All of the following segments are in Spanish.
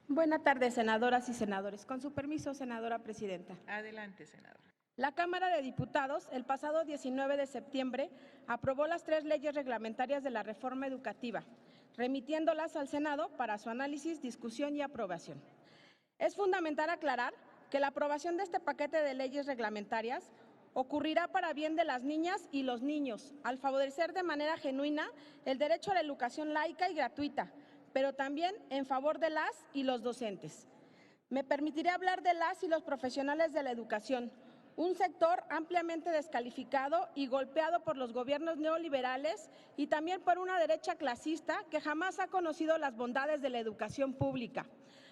Buenas tardes, senadoras y senadores. Con su permiso, senadora presidenta. Adelante, senadora. La Cámara de Diputados, el pasado 19 de septiembre, aprobó las 3 leyes reglamentarias de la reforma educativa, remitiéndolas al Senado para su análisis, discusión y aprobación. Es fundamental aclarar que la aprobación de este paquete de leyes reglamentarias ocurrirá para bien de las niñas y los niños, al favorecer de manera genuina el derecho a la educación laica y gratuita, pero también en favor de las y los docentes. Me permitiré hablar de las y los profesionales de la educación, un sector ampliamente descalificado y golpeado por los gobiernos neoliberales y también por una derecha clasista que jamás ha conocido las bondades de la educación pública,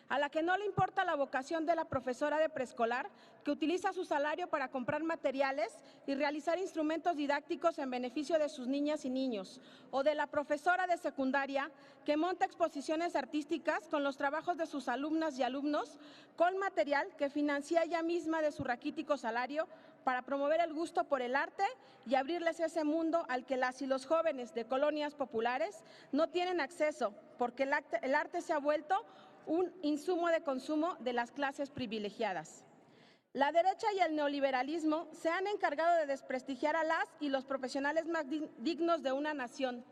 a la que no le importa la vocación de la profesora de preescolar que utiliza su salario para comprar materiales y realizar instrumentos didácticos en beneficio de sus niñas y niños, o de la profesora de secundaria que monta exposiciones artísticas con los trabajos de sus alumnas y alumnos con material que financia ella misma de su raquítico salario para promover el gusto por el arte y abrirles ese mundo al que las y los jóvenes de colonias populares no tienen acceso, porque el arte se ha vuelto un insumo de consumo de las clases privilegiadas. La derecha y el neoliberalismo se han encargado de desprestigiar a las y los profesionales más dignos de una nación,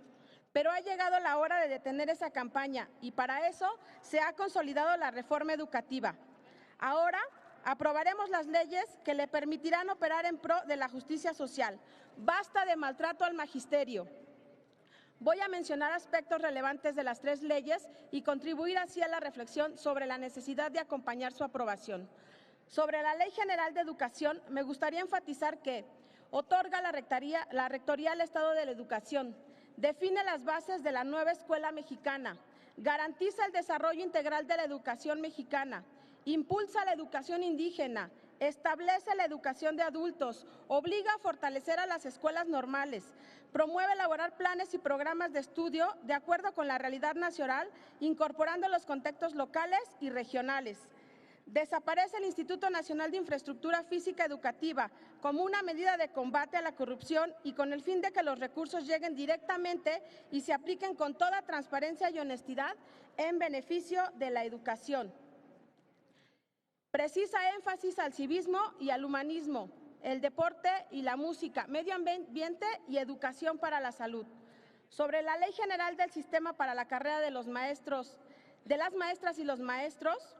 pero ha llegado la hora de detener esa campaña y para eso se ha consolidado la reforma educativa. Ahora aprobaremos las leyes que le permitirán operar en pro de la justicia social. Basta de maltrato al magisterio. Voy a mencionar aspectos relevantes de las 3 leyes y contribuir así a la reflexión sobre la necesidad de acompañar su aprobación. Sobre la Ley General de Educación, me gustaría enfatizar que otorga la Rectoría al Estado de la Educación, define las bases de la nueva escuela mexicana, garantiza el desarrollo integral de la educación mexicana, impulsa la educación indígena, establece la educación de adultos, obliga a fortalecer a las escuelas normales, promueve elaborar planes y programas de estudio de acuerdo con la realidad nacional, incorporando los contextos locales y regionales. Desaparece el Instituto Nacional de Infraestructura Física Educativa como una medida de combate a la corrupción y con el fin de que los recursos lleguen directamente y se apliquen con toda transparencia y honestidad en beneficio de la educación. Precisa énfasis al civismo y al humanismo, el deporte y la música, medio ambiente y educación para la salud. Sobre la Ley General del Sistema para la Carrera de los Maestros, de las Maestras y los Maestros,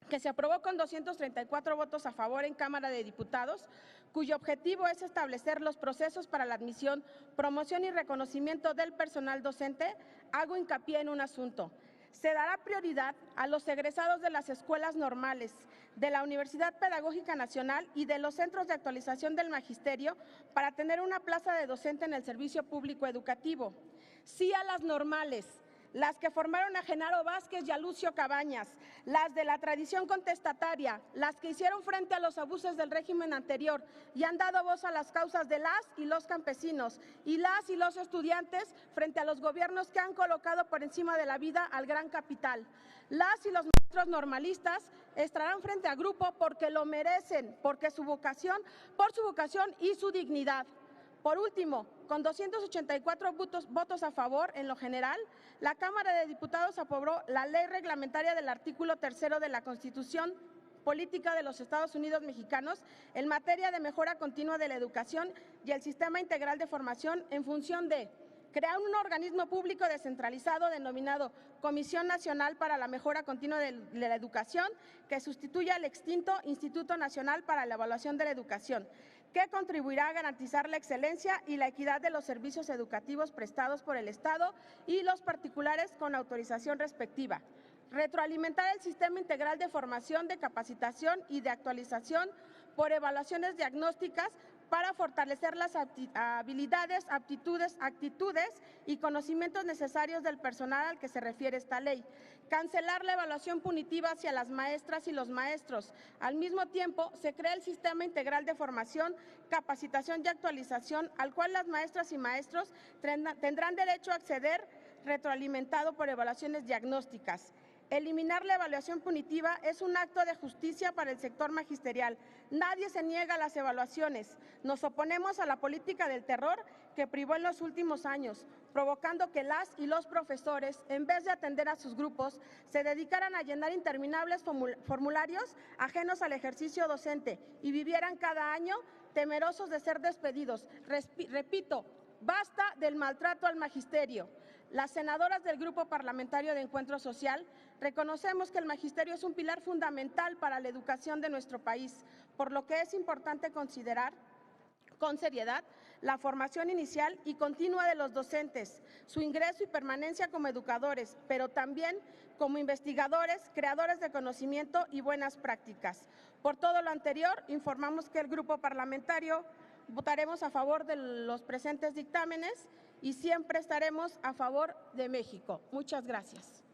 que se aprobó con 234 votos a favor en Cámara de Diputados, cuyo objetivo es establecer los procesos para la admisión, promoción y reconocimiento del personal docente, hago hincapié en un asunto. Se dará prioridad a los egresados de las escuelas normales, de la Universidad Pedagógica Nacional y de los centros de actualización del magisterio para tener una plaza de docente en el servicio público educativo. Sí a las normales, las que formaron a Genaro Vázquez y a Lucio Cabañas, las de la tradición contestataria, las que hicieron frente a los abusos del régimen anterior y han dado voz a las causas de las y los campesinos y las y los estudiantes frente a los gobiernos que han colocado por encima de la vida al gran capital. Las y los maestros normalistas estarán frente al grupo porque lo merecen, por su vocación y su dignidad. Por último, con 284 votos a favor en lo general, la Cámara de Diputados aprobó la ley reglamentaria del artículo 3 de la Constitución Política de los Estados Unidos Mexicanos en materia de mejora continua de la educación y el sistema integral de formación en función de crear un organismo público descentralizado denominado Comisión Nacional para la Mejora Continua de la Educación, que sustituya al extinto Instituto Nacional para la Evaluación de la Educación, que contribuirá a garantizar la excelencia y la equidad de los servicios educativos prestados por el Estado y los particulares con autorización respectiva. Retroalimentar el sistema integral de formación, de capacitación y de actualización por evaluaciones diagnósticas para fortalecer las habilidades, aptitudes, actitudes y conocimientos necesarios del personal al que se refiere esta ley. Cancelar la evaluación punitiva hacia las maestras y los maestros. Al mismo tiempo, se crea el Sistema Integral de Formación, Capacitación y Actualización, al cual las maestras y maestros tendrán derecho a acceder retroalimentado por evaluaciones diagnósticas. Eliminar la evaluación punitiva es un acto de justicia para el sector magisterial. Nadie se niega a las evaluaciones. Nos oponemos a la política del terror que privó en los últimos años, provocando que las y los profesores, en vez de atender a sus grupos, se dedicaran a llenar interminables formularios ajenos al ejercicio docente y vivieran cada año temerosos de ser despedidos. Repito, basta del maltrato al magisterio. Las senadoras del Grupo Parlamentario de Encuentro Social reconocemos que el magisterio es un pilar fundamental para la educación de nuestro país, por lo que es importante considerar con seriedad la formación inicial y continua de los docentes, su ingreso y permanencia como educadores, pero también como investigadores, creadores de conocimiento y buenas prácticas. Por todo lo anterior, informamos que el Grupo Parlamentario votaremos a favor de los presentes dictámenes y siempre estaremos a favor de México. Muchas gracias.